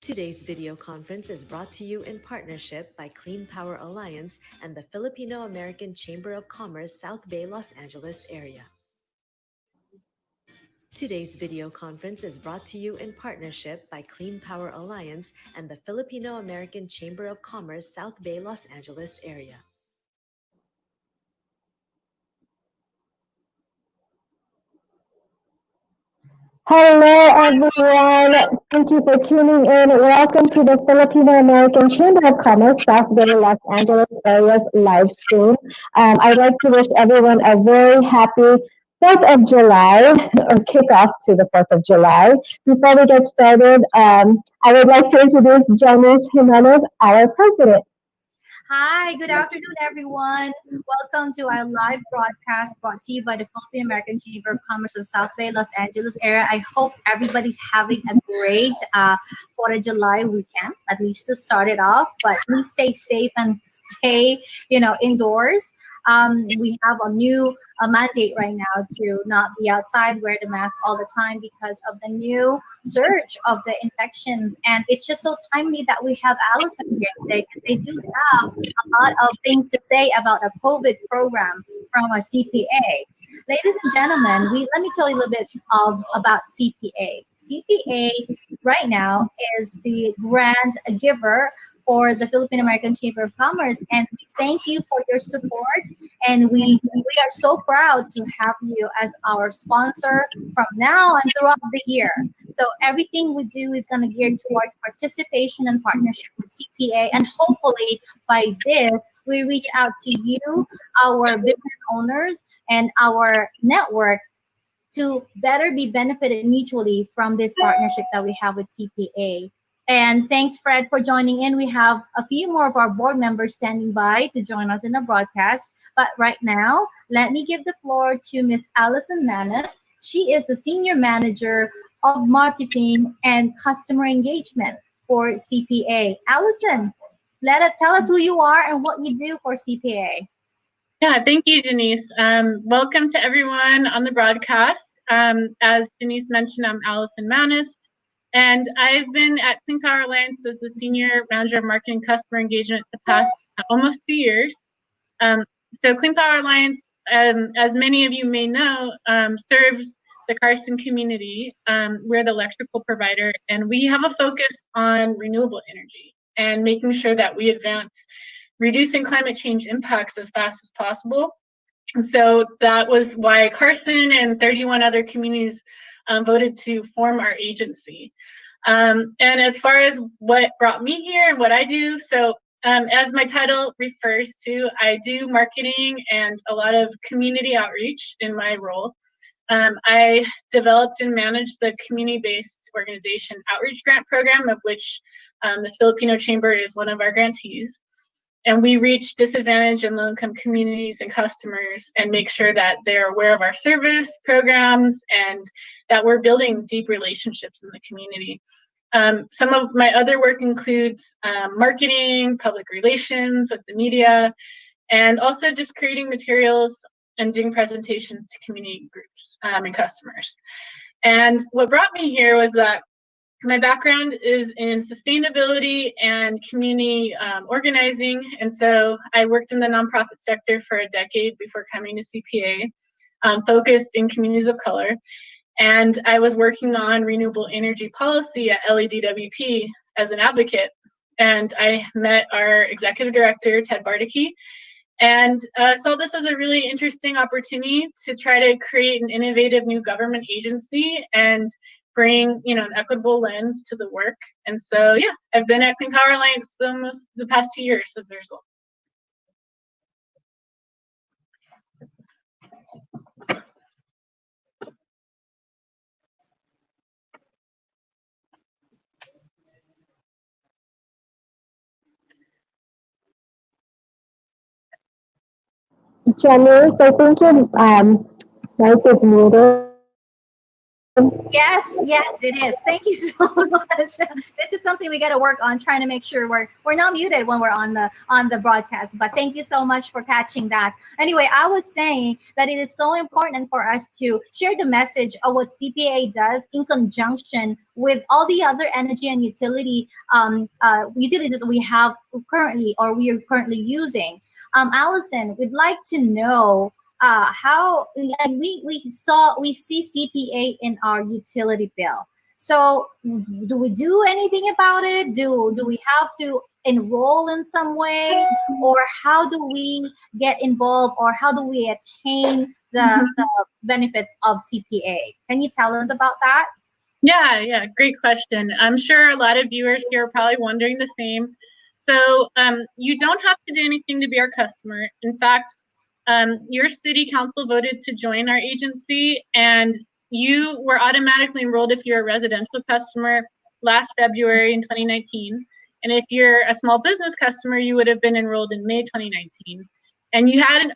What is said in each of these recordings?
Today's video conference is brought to you in partnership by Clean Power Alliance and the Filipino American Chamber of Commerce, South Bay, Los Angeles area. Today's video conference is brought to you in partnership by Clean Power Alliance and the Filipino American Chamber of Commerce, South Bay, Los Angeles area. Hello, everyone. Thank you for tuning in. Welcome to the Filipino American Chamber of Commerce, South Bay, Los Angeles area's live stream. I'd like to wish everyone a very happy 4th of July, or kickoff to the 4th of July. Before we get started, I would like to introduce Janice Jimenez, our president. Hi, good afternoon, everyone. Welcome to our live broadcast brought to you by the Philippine American Chamber of Commerce of South Bay, Los Angeles area. I hope everybody's having a great 4th of July weekend, at least to start it off. But please stay safe and stay, indoors. We have a new mandate right now to not be outside, wear the mask all the time because of the new surge of the infections. And it's just so timely that we have Allison here today because they do have a lot of things to say about a COVID program from a CPA. Ladies and gentlemen, let me tell you a little bit about CPA. CPA right now is the grant giver for the Philippine American Chamber of Commerce, and we thank you for your support, and we are so proud to have you as our sponsor from now and throughout the year. So everything we do is going to gear towards participation and partnership with CPA, and hopefully by this we reach out to you, our business owners and our network, to better be benefited mutually from this partnership that we have with CPA. And thanks, Fred, for joining in. We have a few more of our board members standing by to join us in the broadcast. But right now, let me give the floor to Ms. Allison Mannos. She is the Senior Manager of Marketing and Customer Engagement for CPA. Allison, tell us who you are and what you do for CPA. Yeah, thank you, Denise. Welcome to everyone on the broadcast. As Denise mentioned, I'm Allison Mannos. And I've been at Clean Power Alliance as the Senior Manager of Marketing and Customer Engagement the past almost 2 years. So Clean Power Alliance, as many of you may know, serves the Carson community. We're the electrical provider, and we have a focus on renewable energy and making sure that we advance reducing climate change impacts as fast as possible. And so that was why Carson and 31 other communities voted to form our agency. And as far as what brought me here and what I do, so as my title refers to, I do marketing and a lot of community outreach in my role. I developed and managed the community-based organization outreach grant program, of which the Filipino Chamber is one of our grantees. And we reach disadvantaged and low-income communities and customers and make sure that they're aware of our service programs and that we're building deep relationships in the community. Some of my other work includes marketing, public relations with the media, and also just creating materials and doing presentations to community groups and customers. And what brought me here was that my background is in sustainability and community organizing, and so I worked in the nonprofit sector for a decade before coming to CPA, focused in communities of color, and I was working on renewable energy policy at LADWP as an advocate, and I met our executive director, Ted Bardicke, and saw this as a really interesting opportunity to try to create an innovative new government agency and bring an equitable lens to the work. And so yeah, I've been at Clean Power Alliance almost the past 2 years as a result. Janice, I think your mic is muted. Yes, it is. Thank you so much. This is something we got to work on, trying to make sure we're not muted when we're on the broadcast. But thank you so much for catching that. Anyway, I was saying that it is so important for us to share the message of what CPA does in conjunction with all the other energy and utilities that we have currently, or we are currently using. Allison, we'd like to know how, and we see CPA in our utility bill. So do we do anything about it? Do we have to enroll in some way, or how do we get involved, or how do we attain the benefits of CPA? Can you tell us about that? Yeah, great question. I'm sure a lot of viewers here are probably wondering the same. So you don't have to do anything to be our customer. In fact, your city council voted to join our agency, and you were automatically enrolled if you're a residential customer last February in 2019. And if you're a small business customer, you would have been enrolled in May 2019. And you had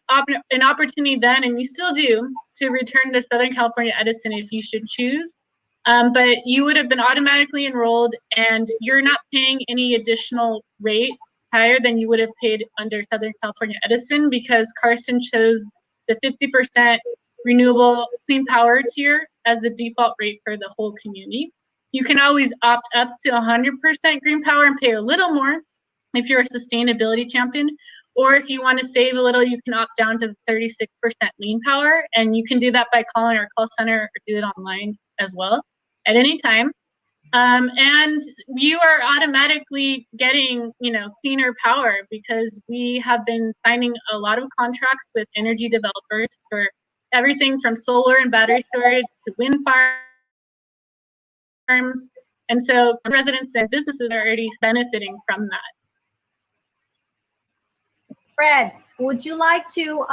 an opportunity then, and you still do, to return to Southern California Edison if you should choose. But you would have been automatically enrolled, and you're not paying any additional rate higher than you would have paid under Southern California Edison, because Carson chose the 50% renewable clean power tier as the default rate for the whole community. You can always opt up to 100% green power and pay a little more if you're a sustainability champion, or if you want to save a little, you can opt down to 36% lean power, and you can do that by calling our call center or do it online as well at any time. And you are automatically getting, cleaner power, because we have been signing a lot of contracts with energy developers for everything from solar and battery storage to wind farms. And so residents and businesses are already benefiting from that. Fred, would you like to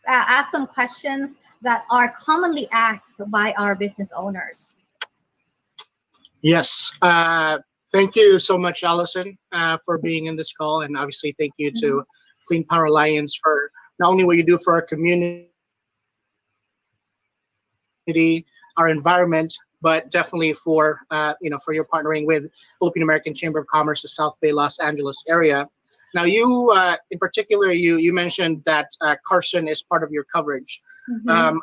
ask some questions that are commonly asked by our business owners? Yes. Thank you so much, Allison, for being in this call. And obviously, thank you to Clean Power Alliance for not only what you do for our community, our environment, but definitely for your partnering with Philippine American Chamber of Commerce, the South Bay, Los Angeles area. Now, you in particular, you mentioned that Carson is part of your coverage.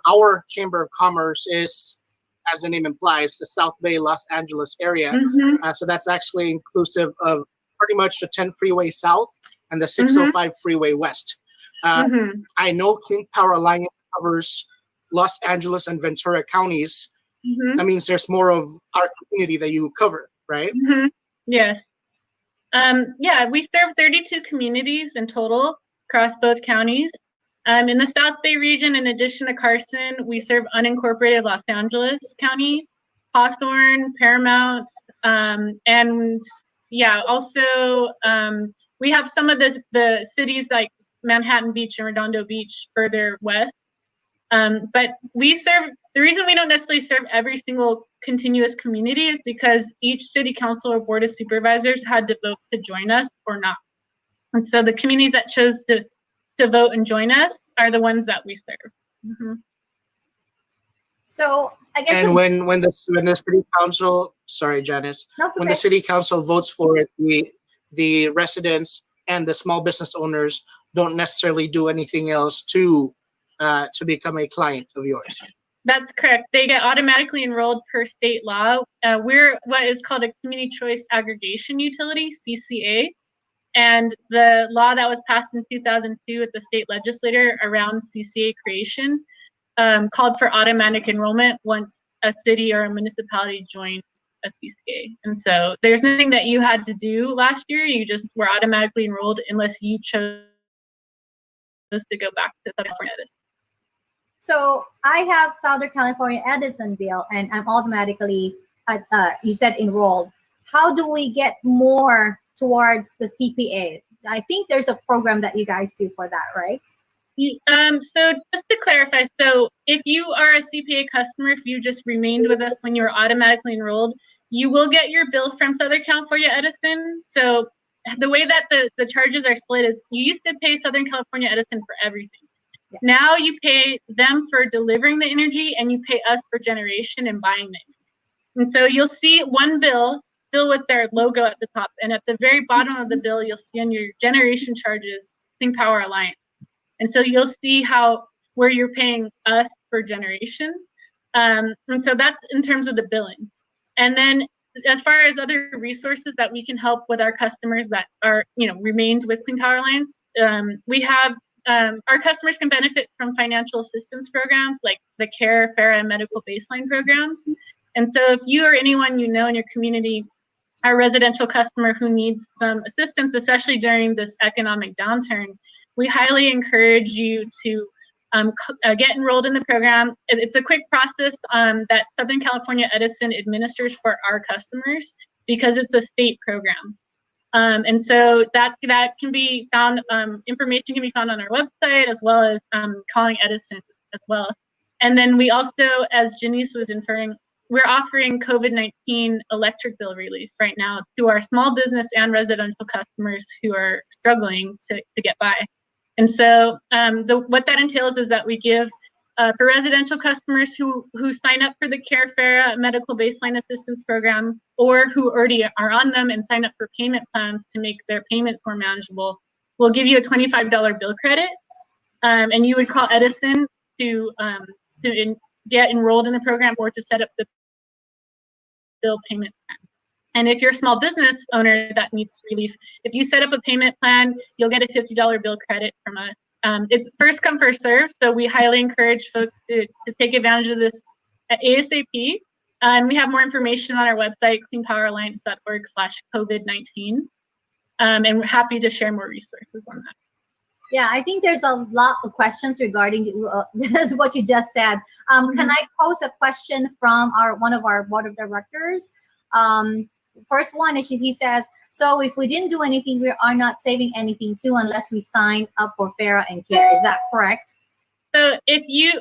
Our Chamber of Commerce is, as the name implies, the South Bay, Los Angeles area. So that's actually inclusive of pretty much the 10 freeway south and the 605 freeway west. I know Clean Power Alliance covers Los Angeles and Ventura counties. That means there's more of our community that you cover, right? Yes. We serve 32 communities in total across both counties. In the South Bay region, in addition to Carson, we serve unincorporated Los Angeles County, Hawthorne, Paramount, and also we have some of the cities like Manhattan Beach and Redondo Beach further west. But the reason we don't necessarily serve every single continuous community is because each city council or board of supervisors had to vote to join us or not. And so the communities that chose to vote and join us are the ones that we serve. So I guess. And when the city council, sorry, Janice, when the city council votes for it, the residents and the small business owners don't necessarily do anything else to become a client of yours. That's correct. They get automatically enrolled per state law. We're what is called a community choice aggregation utility, CCA. And the law that was passed in 2002 with the state legislature around CCA creation called for automatic enrollment once a city or a municipality joins a CCA. And so there's nothing that you had to do last year. You just were automatically enrolled unless you chose to go back to Southern California Edison. So I have Southern California Edison bill, and I'm automatically, you said enrolled. How do we get more towards the CPA? I think there's a program that you guys do for that, right? So just to clarify, so if you are a CPA customer, if you just remained with us when you were automatically enrolled, you will get your bill from Southern California Edison. So the way that the charges are split is you used to pay Southern California Edison for everything. Yeah. Now you pay them for delivering the energy, and you pay us for generation and buying the energy. And so you'll see one bill with their logo at the top, and at the very bottom of the bill, you'll see on your generation charges, Clean Power Alliance. And so you'll see where you're paying us for generation. And so that's in terms of the billing. And then as far as other resources that we can help with our customers that are, remained with Clean Power Alliance, we have our customers can benefit from financial assistance programs like the CARE, FARA, and medical baseline programs. And so if you or anyone in your community are a residential customer who needs some assistance, especially during this economic downturn, we highly encourage you to get enrolled in the program. It's a quick process that Southern California Edison administers for our customers because it's a state program. And so that can be found, information can be found on our website, as well as calling Edison as well. And then we also, as Janice was inferring, we're offering COVID-19 electric bill relief right now to our small business and residential customers who are struggling to get by. And so what that entails is that we give, for residential customers who sign up for the CARE, FARA, medical baseline assistance programs, or who already are on them and sign up for payment plans to make their payments more manageable, we'll give you a $25 bill credit, and you would call Edison to get enrolled in the program or to set up the bill payment plan. And if you're a small business owner that needs relief, if you set up a payment plan, you'll get a $50 bill credit from us. It's first come, first serve, so we highly encourage folks to take advantage of this at ASAP. We have more information on our website, cleanpoweralliance.org/COVID-19, and we're happy to share more resources on that. Yeah, I think there's a lot of questions regarding this, what you just said. Can I pose a question from one of our board of directors? First one is he says, so if we didn't do anything, we are not saving anything too unless we sign up for FARA and CARE. Is that correct? So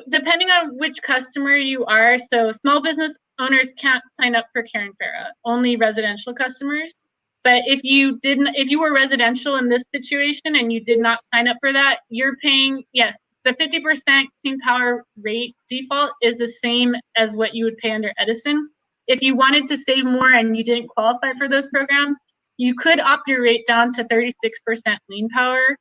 depending on which customer you are, so small business owners can't sign up for CARE and FARA, only residential customers. But if you were residential in this situation and you did not sign up for that, you're paying, yes, the 50% clean power rate default is the same as what you would pay under Edison. If you wanted to save more and you didn't qualify for those programs, you could opt your rate down to 36% lean power,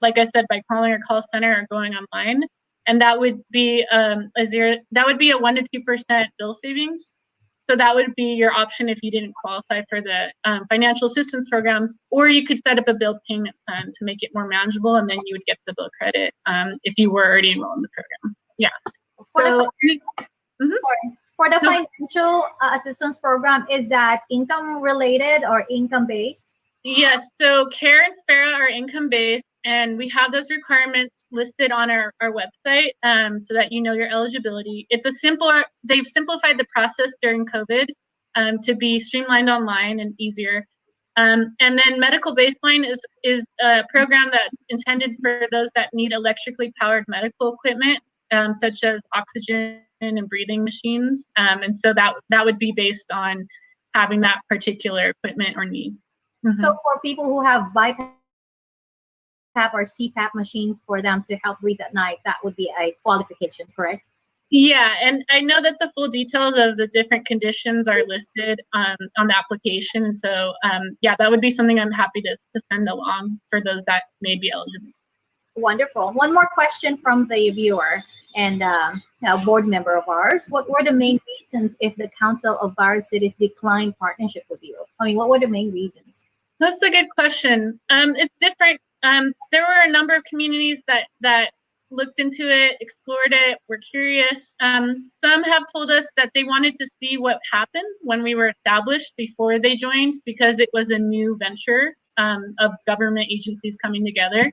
like I said, by calling our call center or going online, and that would be a 1 to 2% bill savings. So that would be your option if you didn't qualify for the financial assistance programs, or you could set up a bill payment plan to make it more manageable, and then you would get the bill credit if you were already enrolled in the program. Yeah. For the financial assistance program, is that income related or income based? Yes, so CARE and FARA are income based, and we have those requirements listed on our website so that you know your eligibility. They've simplified the process during COVID to be streamlined online and easier. And then medical baseline is a program that's intended for those that need electrically powered medical equipment, such as oxygen and breathing machines. And so that would be based on having that particular equipment or need. So for people who have BiPAP or CPAP machines for them to help breathe at night, that would be a qualification, correct? Yeah, and I know that the full details of the different conditions are listed on the application. So yeah, that would be something I'm happy to send along for those that may be eligible. Wonderful. One more question from the viewer and a board member of ours. What were the main reasons if the Council of Virus Cities declined partnership with you? I mean, what were the main reasons? That's a good question. It's different. There were a number of communities that looked into it, explored it, were curious. Some have told us that they wanted to see what happened when we were established before they joined, because it was a new venture of government agencies coming together.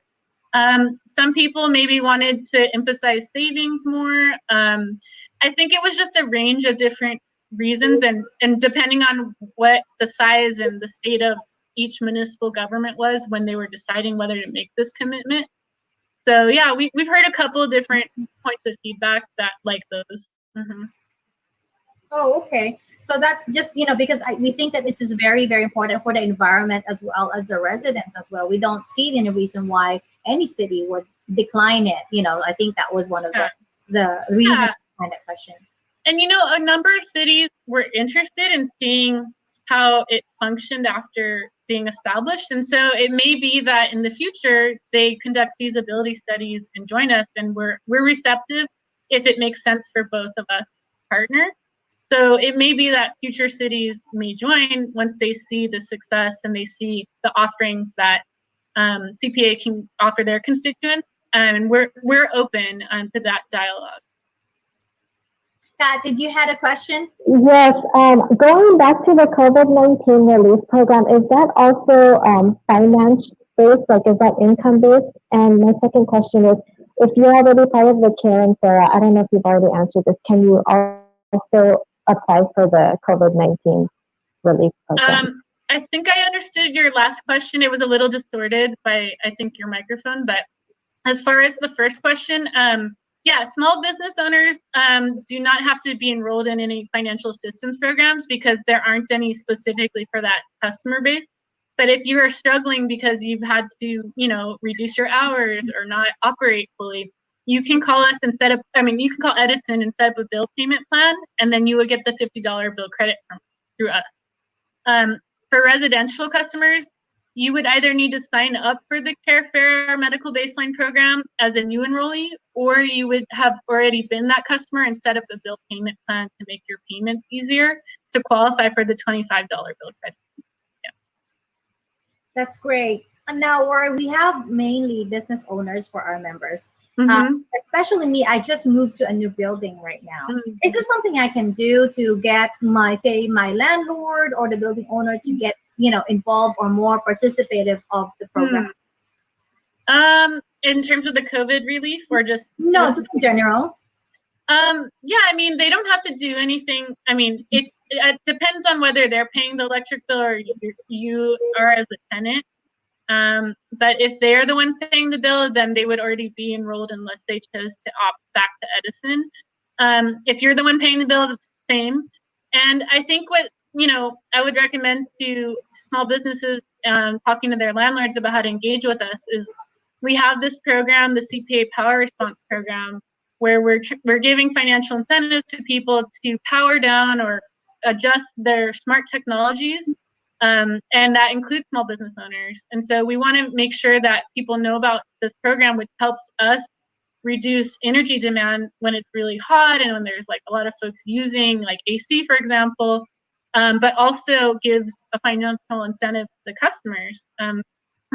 Some people maybe wanted to emphasize savings more. I think it was just a range of different reasons, and depending on what the size and the state of each municipal government was when they were deciding whether to make this commitment. So yeah, we've heard a couple of different points of feedback that like those. Oh, okay. So that's just, because we think that this is very, very important for the environment as well as the residents as well. We don't see any reason why any city would decline it? I think that was one of the reasons behind that question. And a number of cities were interested in seeing how it functioned after being established. And so it may be that in the future they conduct feasibility studies and join us, and we're receptive if it makes sense for both of us to partner. So it may be that future cities may join once they see the success and they see the offerings that CPA can offer their constituents, and we're open to that dialogue. Pat, did you had a question? Yes. Going back to the COVID-19 relief program, is that also finance based? Like, is that income based? And my second question is, if you're already part of the CARE and FARA, I don't know if you've already answered this, can you also apply for the COVID-19 relief program? I think I understood your last question. It was a little distorted by, I think, your microphone. But as far as the first question, yeah, small business owners do not have to be enrolled in any financial assistance programs because there aren't any specifically for that customer base. But if you are struggling because you've had to, reduce your hours or not operate fully, you can call us you can call Edison and set up a bill payment plan, and then you would get the $50 bill credit through us. For residential customers, you would either need to sign up for the CARE Fair Medical Baseline Program as a new enrollee, or you would have already been that customer and set up a bill payment plan to make your payments easier to qualify for the $25 bill credit. Yeah. That's great. And now, we have mainly business owners for our members. Especially me, I just moved to a new building right now. Is there something I can do to get my landlord or the building owner to get involved or more participative of the program? In terms of the COVID relief, or just just in general? Yeah, they don't have to do anything. It depends on whether they're paying the electric bill or you are as a tenant. But if they're the ones paying the bill, then they would already be enrolled unless they chose to opt back to Edison. If you're the one paying the bill, it's the same. And I think what, I would recommend to small businesses talking to their landlords about how to engage with us is we have this program, the CPA Power Response Program, where we're giving financial incentives to people to power down or adjust their smart technologies. And that includes small business owners. And so we want to make sure that people know about this program, which helps us reduce energy demand when it's really hot and when there's a lot of folks using AC, for example, but also gives a financial incentive to the customers. And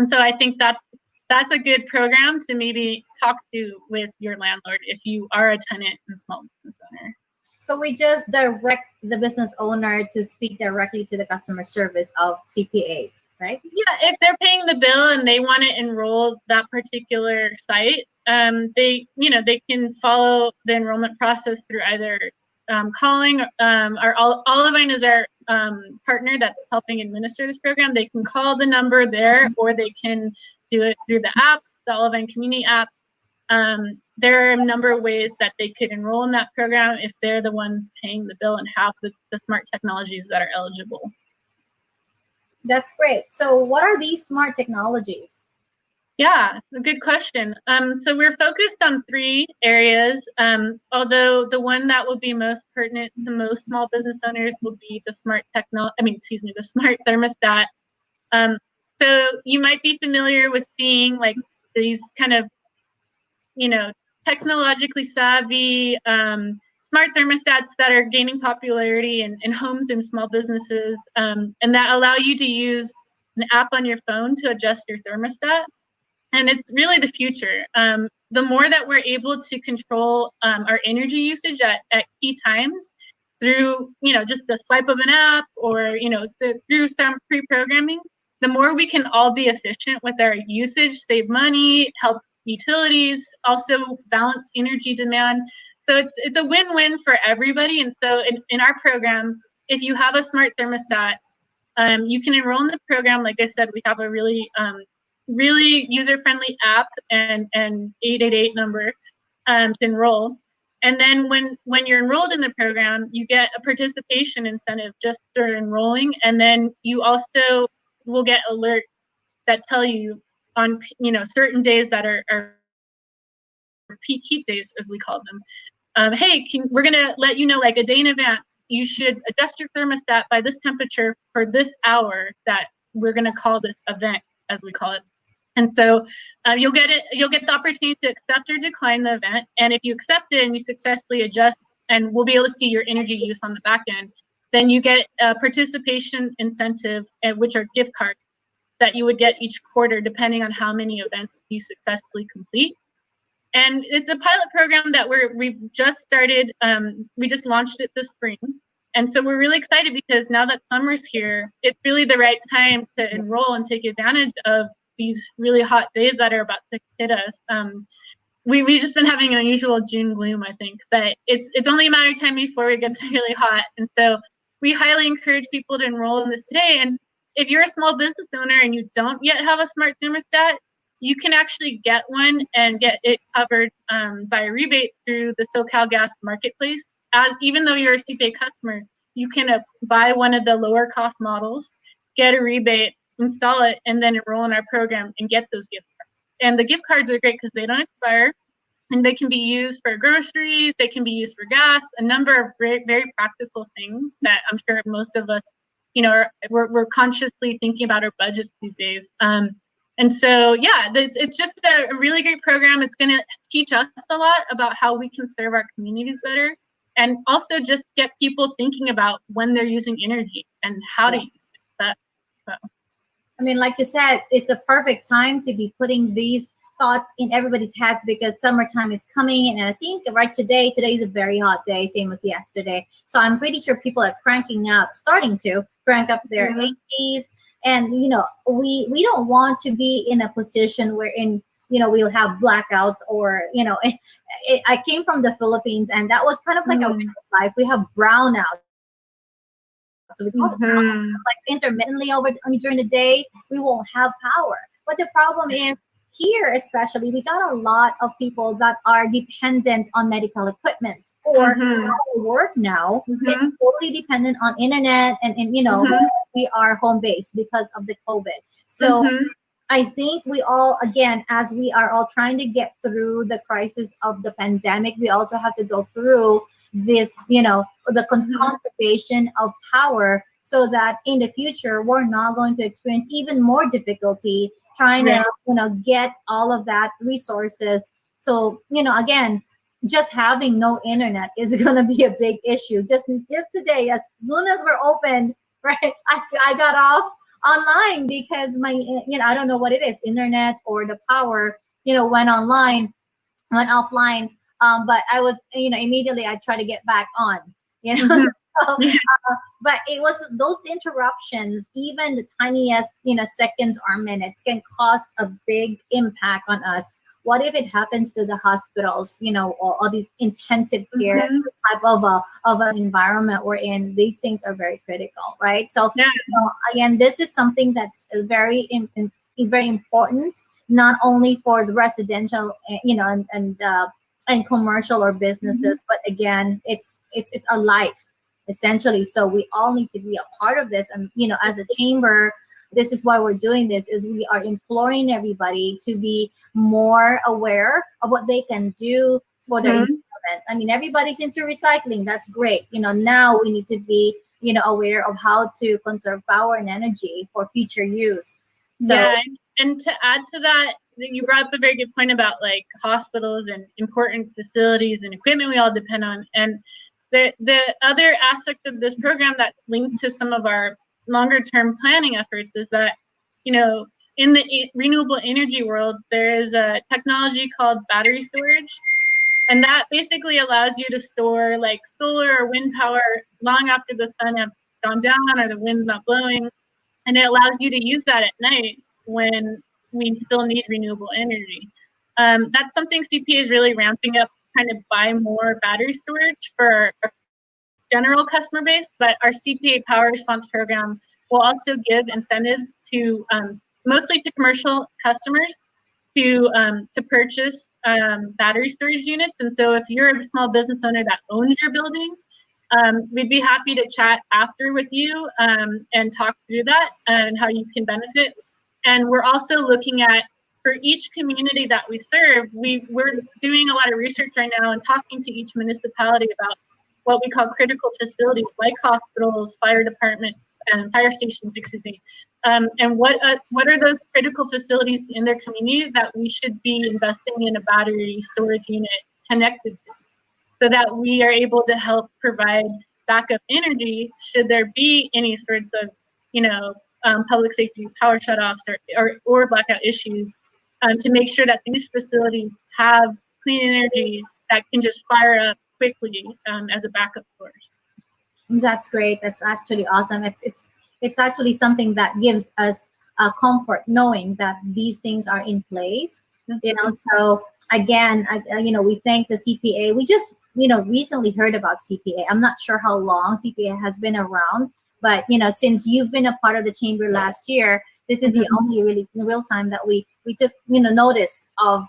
so I think that's a good program to maybe talk to with your landlord if you are a tenant and small business owner. So we just direct the business owner to speak directly to the customer service of CPA, right? Yeah, if they're paying the bill and they want to enroll that particular site, they can follow the enrollment process through either calling. Olivine is our partner that's helping administer this program. They can call the number there, or they can do it through the app, the Olivine Community app. There are a number of ways that they could enroll in that program if they're the ones paying the bill and have the smart technologies that are eligible. That's great. So what are these smart technologies? Yeah, a good question. So we're focused on 3 areas, although the one that will be most pertinent to most small business owners will be the smart the smart thermostat. So you might be familiar with seeing these kind of, technologically savvy smart thermostats that are gaining popularity in homes and small businesses, and that allow you to use an app on your phone to adjust your thermostat. And it's really the future. The more that we're able to control our energy usage at key times through, just the swipe of an app or, through some pre-programming, the more we can all be efficient with our usage, save money, help utilities, also balance energy demand. So it's a win-win for everybody. And so in our program, if you have a smart thermostat, you can enroll in the program. Like I said, we have a really user-friendly app and 888 number to enroll. And then when you're enrolled in the program, you get a participation incentive just for enrolling. And then you also will get alerts that tell you on certain days that are peak heat days, as we call them. Hey, we're going to let you know, like a day in advance, you should adjust your thermostat by this temperature for this hour that we're going to call this event, as we call it. And so you'll get the opportunity to accept or decline the event. And if you accept it and you successfully adjust, and we'll be able to see your energy use on the back end, then you get a participation incentive, which are gift cards that you would get each quarter, depending on how many events you successfully complete. And it's a pilot program that we've just started. We just launched it this spring. And so we're really excited because now that summer's here, it's really the right time to enroll and take advantage of these really hot days that are about to hit us. We've just been having an unusual June gloom, I think, but it's only a matter of time before it gets really hot. And so we highly encourage people to enroll in this today. And if you're a small business owner and you don't yet have a smart thermostat, you can actually get one and get it covered by a rebate through the SoCal Gas Marketplace. Even though you're a CPA customer, you can buy one of the lower cost models, get a rebate, install it, and then enroll in our program and get those gift cards. And the gift cards are great because they don't expire, and they can be used for groceries, they can be used for gas, a number of very, very practical things that I'm sure most of us, we're consciously thinking about our budgets these days. And so, yeah, it's just a really great program. It's going to teach us a lot about how we can serve our communities better, and also just get people thinking about when they're using energy and how to use that. So. I mean, like you said, it's a perfect time to be putting these thoughts in everybody's heads because summertime is coming. And I think today is a very hot day, same as yesterday. So I'm pretty sure people are starting to crank up their ACs. And, we don't want to be in a position wherein, we'll have blackouts or, I came from the Philippines and that was kind of like a life. We have brownouts. So we call it brownouts, like intermittently during the day, we won't have power. But the problem is here, especially, we got a lot of people that are dependent on medical equipment or work now is totally dependent on internet and we are home based because of the COVID. So I think we all, again, as we are all trying to get through the crisis of the pandemic, we also have to go through this, the conservation of power so that in the future, we're not going to experience even more difficulty trying to, get all of that resources. So, again, just having no internet is going to be a big issue. Just today, as soon as we're open, right, I got off online because my, I don't know what it is, internet or the power, went offline. But I was, immediately I try to get back on, So, but it was those interruptions, even the tiniest, seconds or minutes can cause a big impact on us. What if it happens to the hospitals, or all these intensive care type of an environment we're in? These things are very critical, right? So again, this is something that's very, very important, not only for the residential, and commercial or businesses, but again, it's our life essentially. So we all need to be a part of this. And as a chamber, this is why we're doing this, is we are imploring everybody to be more aware of what they can do for the environment. I mean, everybody's into recycling. That's great. Now we need to be, aware of how to conserve power and energy for future use. So, yeah, and to add to that, you brought up a very good point about like hospitals and important facilities and equipment we all depend on. And the other aspect of this program that linked to some of our longer term planning efforts is that, in the renewable energy world, there is a technology called battery storage. And that basically allows you to store like solar or wind power long after the sun has gone down or the wind's not blowing. And it allows you to use that at night when we still need renewable energy. That's something CPA is really ramping up, kind of buy more battery storage for our general customer base, but our CPA Power Response program will also give incentives to mostly to commercial customers to purchase battery storage units. And so if you're a small business owner that owns your building, we'd be happy to chat after with you and talk through that and how you can benefit. And we're also looking at for each community that we serve, we're doing a lot of research right now and talking to each municipality about what we call critical facilities like hospitals, fire department, and fire stations, excuse me. And what are those critical facilities in their community that we should be investing in a battery storage unit connected to, so that we are able to help provide backup energy should there be any sorts of, public safety power shutoffs or blackout issues, to make sure that these facilities have clean energy that can just fire up quickly as a backup source. That's great. That's actually awesome. It's actually something that gives us comfort knowing that these things are in place. So again, we thank the CPA. We just recently heard about CPA. I'm not sure how long CPA has been around, but since you've been a part of the chamber last year, this is the only really real time that we took notice of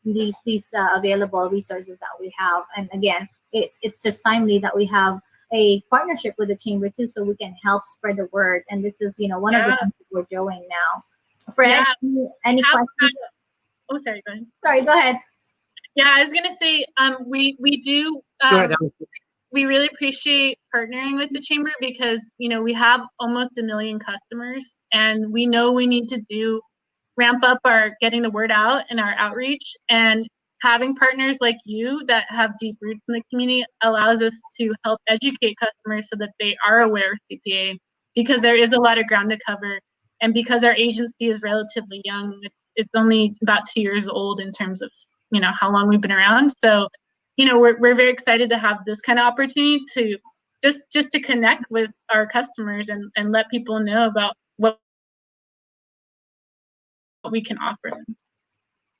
these available resources that we have. And again, it's just timely that we have a partnership with the chamber too, so we can help spread the word. And this is one of the things that we're doing now. Fred, any questions? Oh, sorry, go ahead. Sorry, go ahead. Yeah, I was gonna say, we do. We really appreciate partnering with the chamber because we have almost 1 million customers, and we know we need to ramp up our getting the word out and our outreach. And having partners like you that have deep roots in the community allows us to help educate customers so that they are aware of CPA, because there is a lot of ground to cover, and because our agency is relatively young. It's only about 2 years old in terms of how long we've been around. So we're very excited to have this kind of opportunity to just to connect with our customers and let people know about what we can offer them.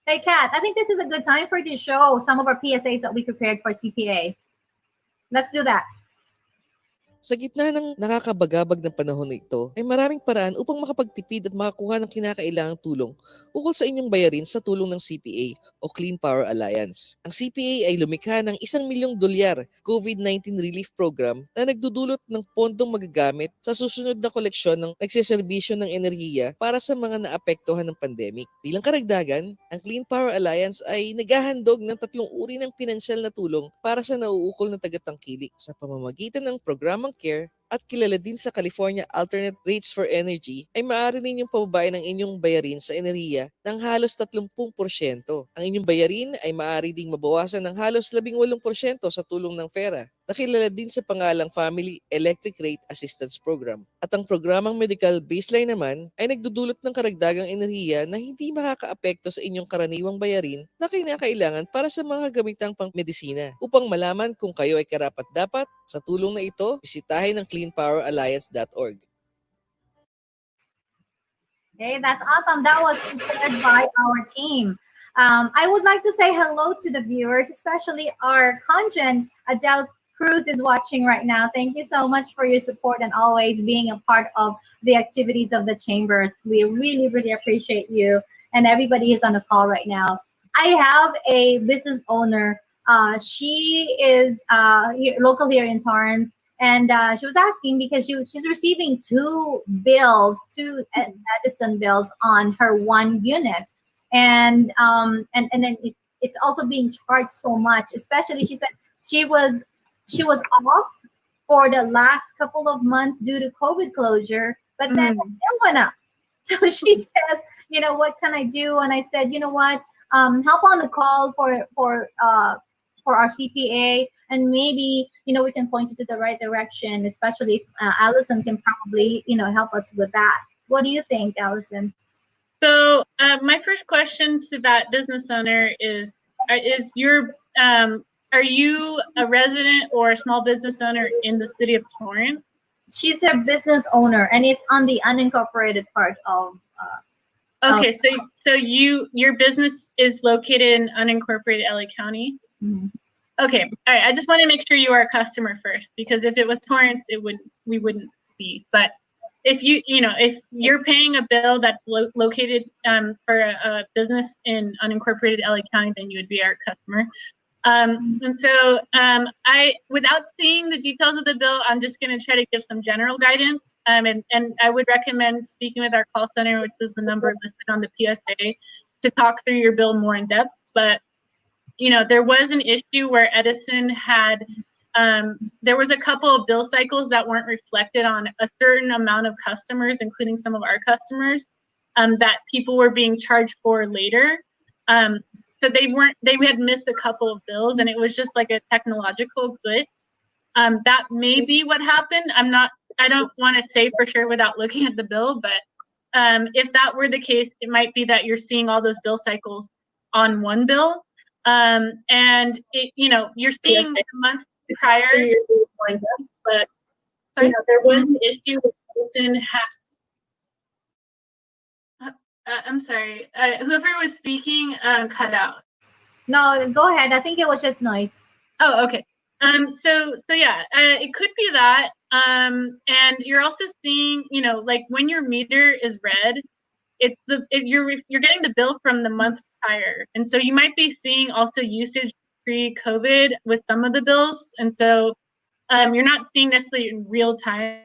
Hey, Kat, I think this is a good time for you to show some of our PSAs that we prepared for CPA. Let's do that. Sa gitna ng nakakabagabag ng panahon na ito, ay maraming paraan upang makapagtipid at makakuha ng kinakailangang tulong ukol sa inyong bayarin sa tulong ng CPA o Clean Power Alliance. Ang CPA ay lumikha ng $1 milyong COVID-19 relief program na nagdudulot ng pondong magagamit sa susunod na koleksyon ng nagseserbisyo ng enerhiya para sa mga naapektuhan ng pandemic. Bilang karagdagan, ang Clean Power Alliance ay naghahandog ng 3 uri ng pinansyal na tulong para sa nauukol na tagatangkilik sa pamamagitan ng programang Care at kilala din sa California Alternate Rates for Energy, ay maaari ninyong pababain ang inyong bayarin sa enerhiya ng halos 30%. Ang inyong bayarin ay maaari ding mabawasan ng halos 18% sa tulong ng FERA, na kilala din sa pangalang Family Electric Rate Assistance Program. At ang programang Medical Baseline naman ay nagdudulot ng karagdagang enerhiya na hindi makakaapekto sa inyong karaniwang bayarin na kinakailangan para sa mga gamitang pang-medisina. Upang malaman kung kayo ay karapat-dapat sa tulong na ito, bisitahin ang cleanpoweralliance.org. Okay, that's awesome. That was prepared by our team. I would like to say hello to the viewers, especially our conjun, Adele Cruz is watching right now. Thank you so much for your support and always being a part of the activities of the chamber. We really, really appreciate you and everybody who's on the call right now. I have a business owner. She is local here in Torrance, and she was asking because she's receiving 2 Edison bills on her 1 unit, and then it's also being charged so much. Especially, she said she was off for the last couple of months due to COVID closure, but then the bill went up. So she says, what can I do? And I said, you know what, hop on the call for our CPA, and maybe we can point you to the right direction. Especially Allison can probably help us with that. What do you think, Allison? So my first question to that business owner is are you a resident or a small business owner in the city of Torrance? She's a business owner, and it's on the unincorporated part of. Okay, so your business is located in unincorporated LA County. Mm-hmm. Okay, all right. I just want to make sure you are a customer first, because if it was Torrance, we wouldn't be. But if if you're paying a bill that's located for a business in unincorporated LA County, then you would be our customer. And so without seeing the details of the bill, I'm just going to try to give some general guidance. And I would recommend speaking with our call center, which is the number listed on the PSA. to talk through your bill more in depth, but there was an issue where Edison had there was a couple of bill cycles that weren't reflected on a certain amount of customers, including some of our customers, that people were being charged for later. So they had missed a couple of bills, and it was just like a technological glitch. That may be what happened. I don't want to say for sure without looking at the bill, but if that were the case, it might be that you're seeing all those bill cycles on one bill. And you're seeing the month prior, but there was an issue with Edison. I'm sorry, whoever was speaking cut out. No, go ahead. I think it was just noise. Oh, okay. So yeah, it could be that. And you're also seeing, like when your meter is red, you're getting the bill from the month prior, and so you might be seeing also usage pre-COVID with some of the bills, and so you're not seeing necessarily in real time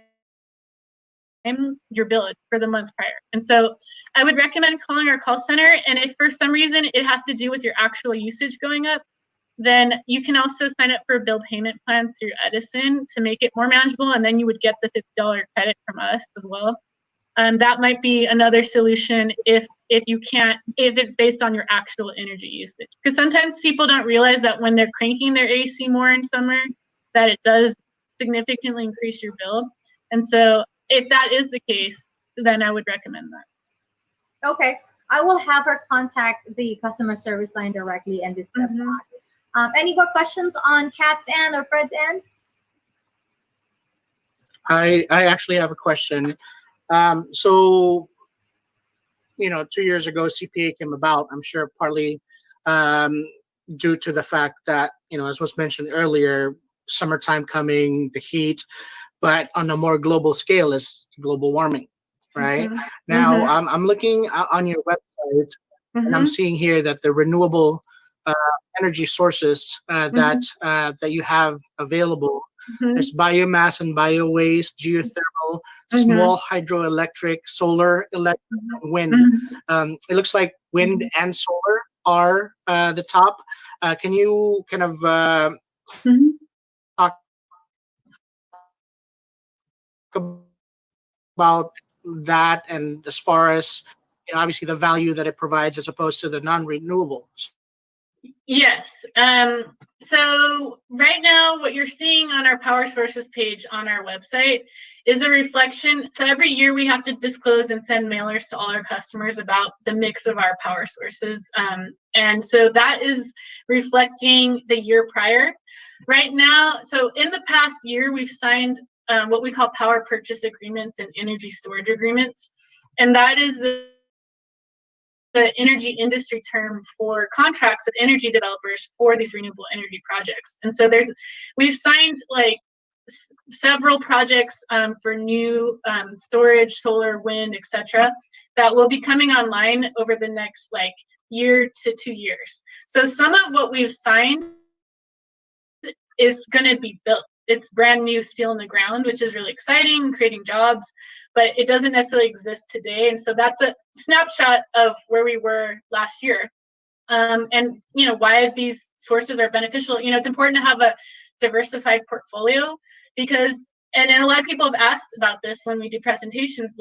your bill for the month prior. And so I would recommend calling our call center, and if for some reason it has to do with your actual usage going up, then you can also sign up for a bill payment plan through Edison to make it more manageable, and then you would get the $50 credit from us as well. That might be another solution if it's based on your actual energy usage. Because sometimes people don't realize that when they're cranking their AC more in summer, that it does significantly increase your bill. And so if that is the case, then I would recommend that. Okay. I will have her contact the customer service line directly and discuss that. Any more questions on Kat's end or Fred's end? I actually have a question. So, 2 years ago, CPA came about, I'm sure partly due to the fact that, as was mentioned earlier, summertime coming, the heat, but on a more global scale is global warming, right? Now, I'm looking on your website, and I'm seeing here that the renewable energy sources that you have available, there's biomass and bio-waste, geothermal, small hydroelectric, solar, electric, wind. It looks like wind and solar are the top. Can you kind of talk about that, and as far as obviously the value that it provides as opposed to the non-renewables? Yes. So right now, what you're seeing on our power sources page on our website is a reflection. So every year we have to disclose and send mailers to all our customers about the mix of our power sources. And so that is reflecting the year prior. Right now, so in the past year, we've signed what we call power purchase agreements and energy storage agreements. And that is the energy industry term for contracts with energy developers for these renewable energy projects. And so we've signed like several projects for new storage, solar, wind, etc., that will be coming online over the next year to 2 years. So some of what we've signed is going to be built. It's brand new steel in the ground, which is really exciting, creating jobs, but it doesn't necessarily exist today. And so that's a snapshot of where we were last year. And why these sources are beneficial. It's important to have a diversified portfolio because, and a lot of people have asked about this when we do presentations,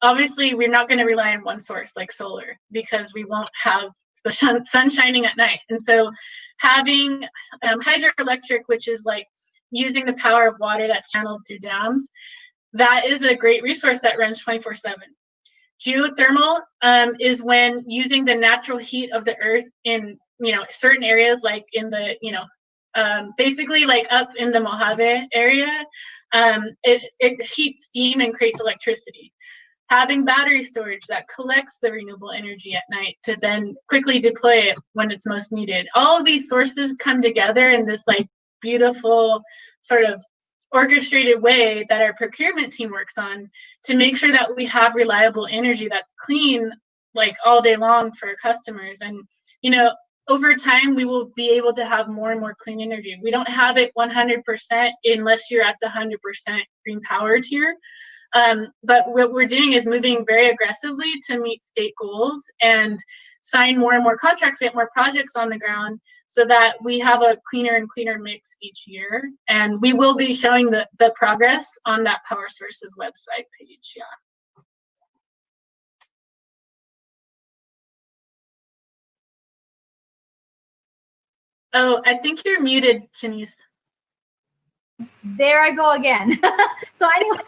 obviously we're not going to rely on one source like solar because we won't have the sun shining at night. And so having hydroelectric, which is using the power of water that's channeled through dams, that is a great resource that runs 24/7. Geothermal is when using the natural heat of the earth in certain areas, like in the basically up in the Mojave area, it heats steam and creates electricity. Having battery storage that collects the renewable energy at night to then quickly deploy it when it's most needed. All of these sources come together in this beautiful sort of orchestrated way that our procurement team works on to make sure that we have reliable energy that's clean all day long for our customers. And over time we will be able to have more and more clean energy. We don't have it 100% unless you're at the 100% green power tier. But what we're doing is moving very aggressively to meet state goals, and sign more and more contracts, get more projects on the ground, so that we have a cleaner and cleaner mix each year. And we will be showing the progress on that Power Sources website page. Yeah. Oh, I think you're muted, Janice. There I go again. So anyways,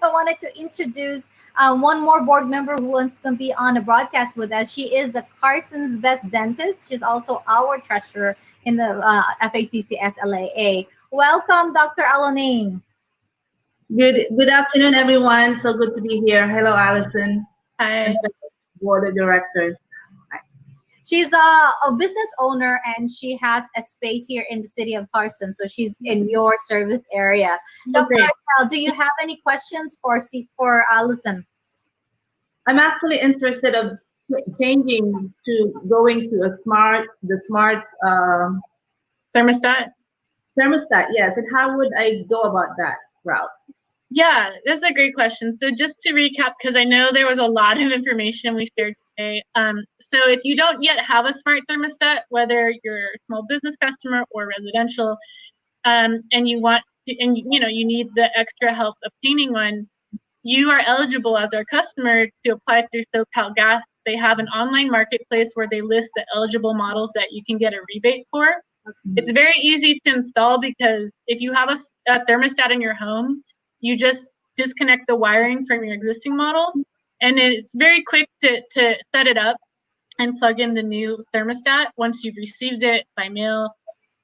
I wanted to introduce one more board member who wants to be on a broadcast with us. She is the Carson's Best Dentist. She's also our treasurer in the FACC SLAA. Welcome, Dr. Alonine. Good afternoon, everyone. So good to be here. Hello, Allison. Hi. And the board of directors. She's a business owner, and she has a space here in the city of Carson. So she's in your service area. Dr. Raquel, do you have any questions for Allison? I'm actually interested of changing to going to the smart Thermostat. Thermostat, yes. And how would I go about that route? Yeah, this is a great question. So just to recap, because I know there was a lot of information we shared today. So if you don't yet have a smart thermostat, whether you're a small business customer or residential, and you want to, and you need the extra help obtaining one, you are eligible as our customer to apply through SoCal Gas. They have an online marketplace where they list the eligible models that you can get a rebate for. It's very easy to install, because if you have a thermostat in your home, you just disconnect the wiring from your existing model, and it's very quick to set it up and plug in the new thermostat once you've received it by mail.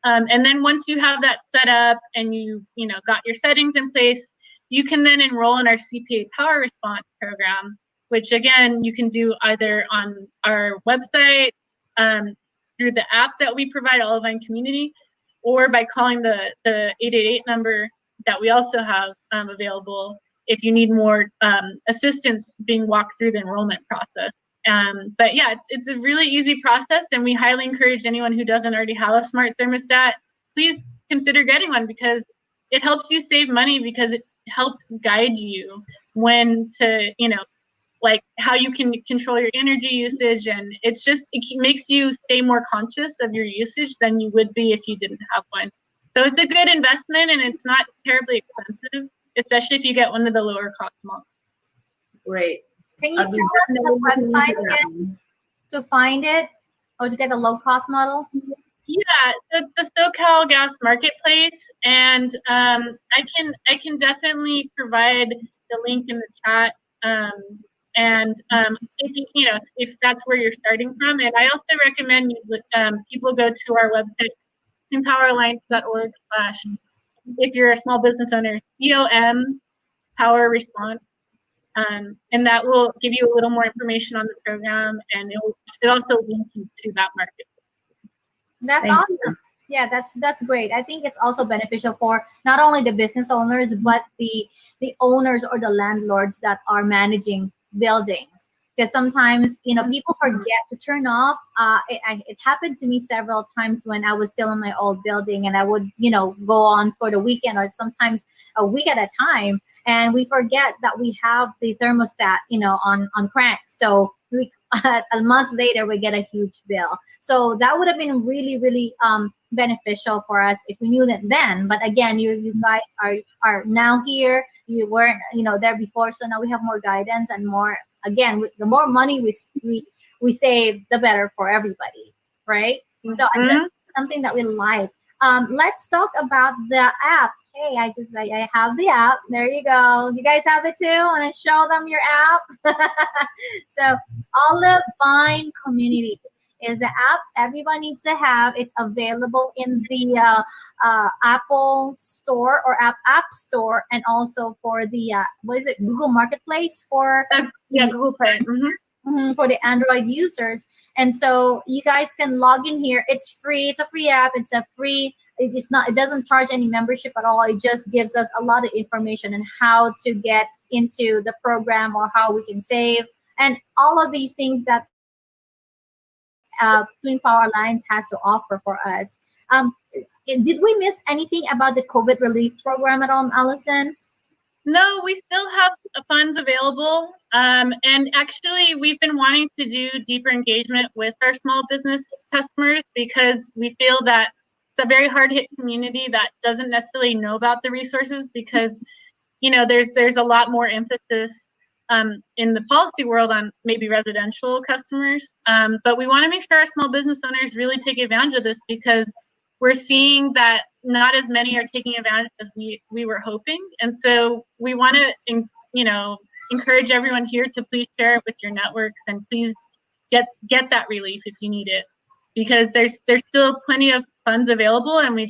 And then once you have that set up and you've got your settings in place, you can then enroll in our CPA Power Response program, which again, you can do either on our website, through the app that we provide, Olivine Community, or by calling the 888 number that we also have available if you need more assistance being walked through the enrollment process. But yeah, it's a really easy process, and we highly encourage anyone who doesn't already have a smart thermostat, please consider getting one, because it helps you save money, because it helps guide you when to, like how you can control your energy usage, and it makes you stay more conscious of your usage than you would be if you didn't have one. So it's a good investment, and it's not terribly expensive, especially if you get one of the lower cost models. Great. Can you tell us the website again to find it, or to get a low cost model? Yeah, the SoCal Gas Marketplace, and I can definitely provide the link in the chat. And if that's where you're starting from, and I also recommend people go to our website, cleanpoweralliance.org/ if you're a small business owner, COM Power Response, and that will give you a little more information on the program, and it also links you to that market. That's awesome. Yeah, that's great. I think it's also beneficial for not only the business owners, but the owners or the landlords that are managing buildings, because sometimes people forget to turn off. It happened to me several times when I was still in my old building, and I would go on for the weekend or sometimes a week at a time, and we forget that we have the thermostat on crank. So a month later we get a huge bill. So that would have been really, really beneficial for us if we knew that then. But again, you guys are now here. You weren't there before, so now we have more guidance and more. Again, the more money we save, the better for everybody, right? Mm-hmm. So that's something that we like. Let's talk about the app. Hey, I have the app. There you go. You guys have it too? I want to show them your app. So Olivine Community is the app everyone needs to have. It's available in the Apple Store or App Store, and also for the Google Marketplace for Google Play. For the Android users. And so you guys can log in here. It's free. It's a free app. It doesn't charge any membership at all. It just gives us a lot of information on how to get into the program or how we can save and all of these things that Clean Power Alliance has to offer for us. Did we miss anything about the COVID relief program at all, Allison? No, we still have funds available. And actually, we've been wanting to do deeper engagement with our small business customers because we feel that it's a very hard hit community that doesn't necessarily know about the resources because, there's a lot more emphasis in the policy world on maybe residential customers. But we want to make sure our small business owners really take advantage of this because we're seeing that not as many are taking advantage as we were hoping. And so we want to, encourage everyone here to please share it with your networks and please get that relief if you need it, because there's still plenty of funds available, and we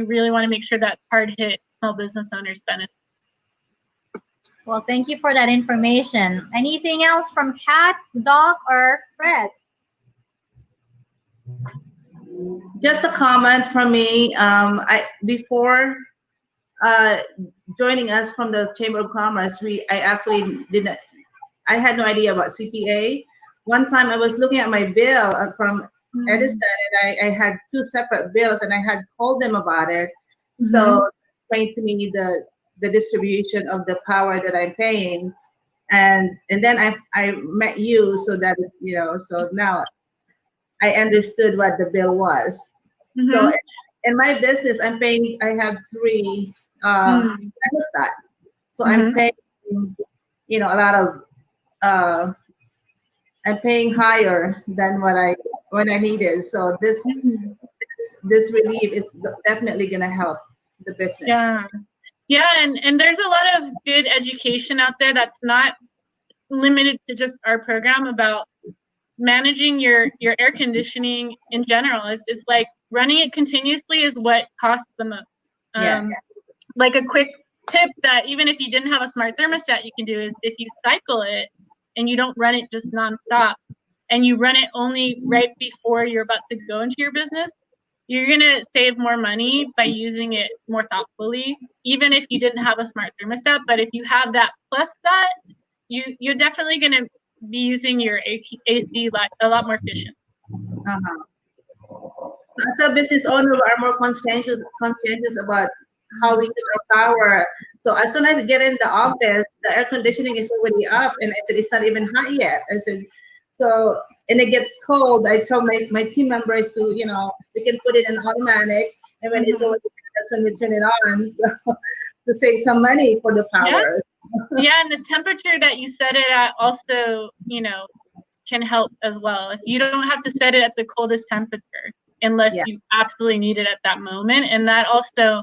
really want to make sure that hard hit small business owners benefit. Well, thank you for that information. Anything else from Kat, Doc, or Fred? Just a comment from me. Before joining us from the Chamber of Commerce, I actually didn't. I had no idea about CPA. One time, I was looking at my bill from Edison, and I had two separate bills, and I had called them about it. So explained to me the distribution of the power that I'm paying, and then I met you, so that so now I understood what the bill was. So in my business, I have three thermostat. So I'm paying, a lot of, I'm paying higher than what I needed. So this relief is definitely gonna help the business. Yeah, and there's a lot of good education out there that's not limited to just our program about managing your air conditioning in general. It's like running it continuously is what costs the most. Yes. Like a quick tip that even if you didn't have a smart thermostat, you can do is if you cycle it and you don't run it just nonstop and you run it only right before you're about to go into your business, you're going to save more money by using it more thoughtfully, even if you didn't have a smart thermostat. But if you have that plus that, you're definitely going to be using your AC a lot more efficient. As a business owner, we are more conscientious about how we use our power. So as soon as I get in the office, the air conditioning is already up, and I said it's not even hot yet. I said, so, and it gets cold. I tell my team members to, we can put it in automatic, and when it's already, that's when we turn it on. So to save some money for the power. Yeah, and the temperature that you set it at also, can help as well. If you don't have to set it at the coldest temperature unless you absolutely need it at that moment, and that also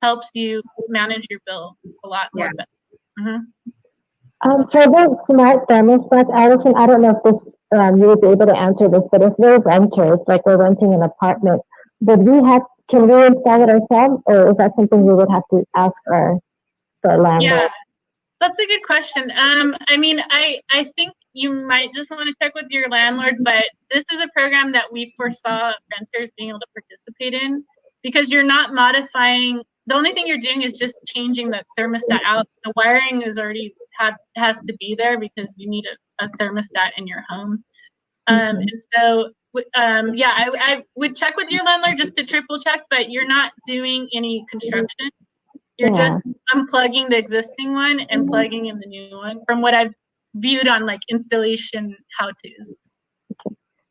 helps you manage your bill a lot more better. For the smart thermostats, Allison, I don't know if this you would be able to answer this, but if we're renters, like we're renting an apartment, can we install it ourselves, or is that something we would have to ask the landlord? Yeah, that's a good question. I mean, I think you might just want to check with your landlord, but this is a program that we foresaw renters being able to participate in because you're not modifying. The only thing you're doing is just changing the thermostat out. The wiring is already has to be there because you need a thermostat in your home. And so, I would check with your landlord just to triple check, but you're not doing any construction. You're just unplugging the existing one and plugging in the new one from what I've viewed on like installation how-tos.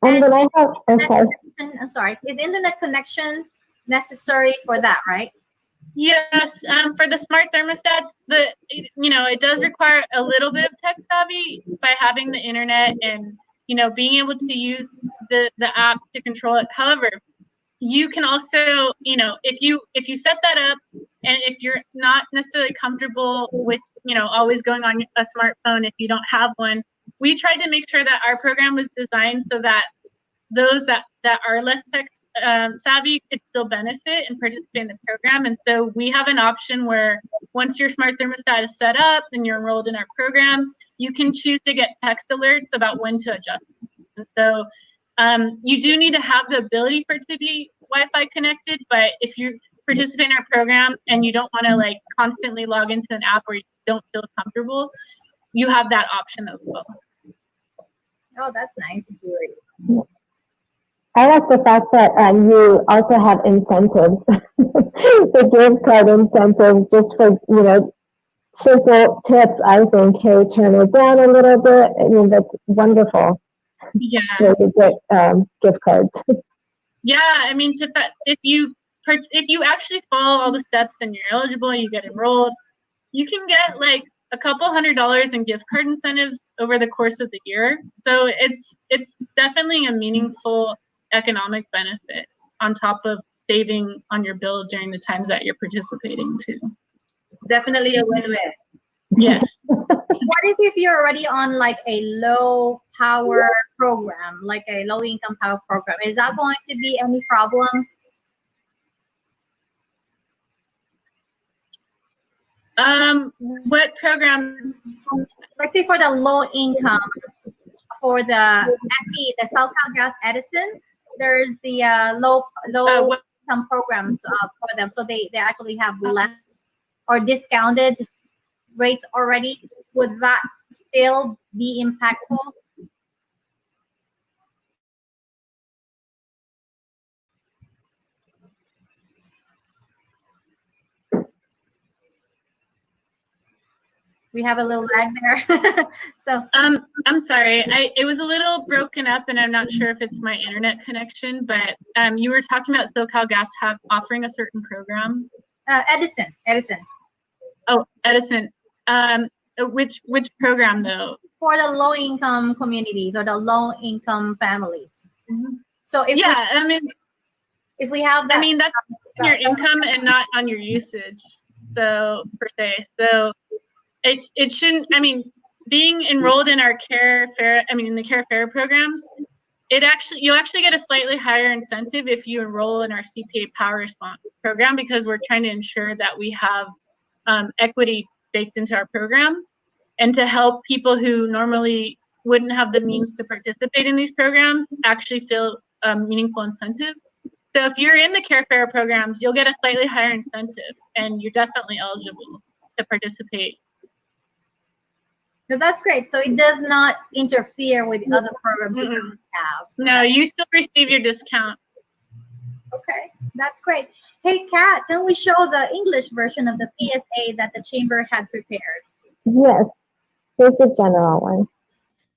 And then I have, I'm sorry, is internet connection necessary for that, right? Yes, for the smart thermostats, it does require a little bit of tech savvy by having the internet and being able to use the app to control it. However, you can also, if you set that up, and if you're not necessarily comfortable with, always going on a smartphone if you don't have one, we tried to make sure that our program was designed so that those that are less tech savvy could still benefit and participate in the program. And so we have an option where once your smart thermostat is set up and you're enrolled in our program, you can choose to get text alerts about when to adjust. And so you do need to have the ability for it to be Wi-Fi connected, but if you participate in our program and you don't want to like constantly log into an app where you don't feel comfortable, you have that option as well. Oh, that's nice. I like the fact that you also have incentives, the gift card incentives, just for simple tips, I think. Hey, turn it down a little bit. I mean, that's wonderful. Yeah. Way to get gift cards. Yeah, I mean, if you actually follow all the steps and you're eligible, you get enrolled, you can get like a couple $100 in gift card incentives over the course of the year. So it's definitely a meaningful economic benefit on top of saving on your bill during the times that you're participating too. It's definitely a win-win. Yes. What if you're already on like a low power program, like a low income power program? Is that going to be any problem? What program? Let's say for the low income, for the SE, the SoCal Gas Edison, there's the low What income programs for them. So they actually have less or discounted rates already. Would that still be impactful? We have a little lag there. So I'm sorry. It was a little broken up, and I'm not sure if it's my internet connection. But you were talking about SoCal Gas offering a certain program. Edison. Oh, Edison. Which program though? For the low income communities or the low income families. Mm-hmm. So if if we have that, I mean, that's on your income and not on your usage. So per se. So it shouldn't. I mean, being enrolled in our in the Care Fair programs, you'll actually get a slightly higher incentive if you enroll in our CPA Power Response program, because we're trying to ensure that we have equity baked into our program, and to help people who normally wouldn't have the means to participate in these programs actually feel meaningful incentive. So if you're in the Care Fair programs, you'll get a slightly higher incentive, and you're definitely eligible to participate. So that's great. So it does not interfere with the other programs that we have. No, you still receive your discount. Okay, that's great. Hey, Kat, can we show the English version of the PSA that the chamber had prepared? Yes, here's the general one.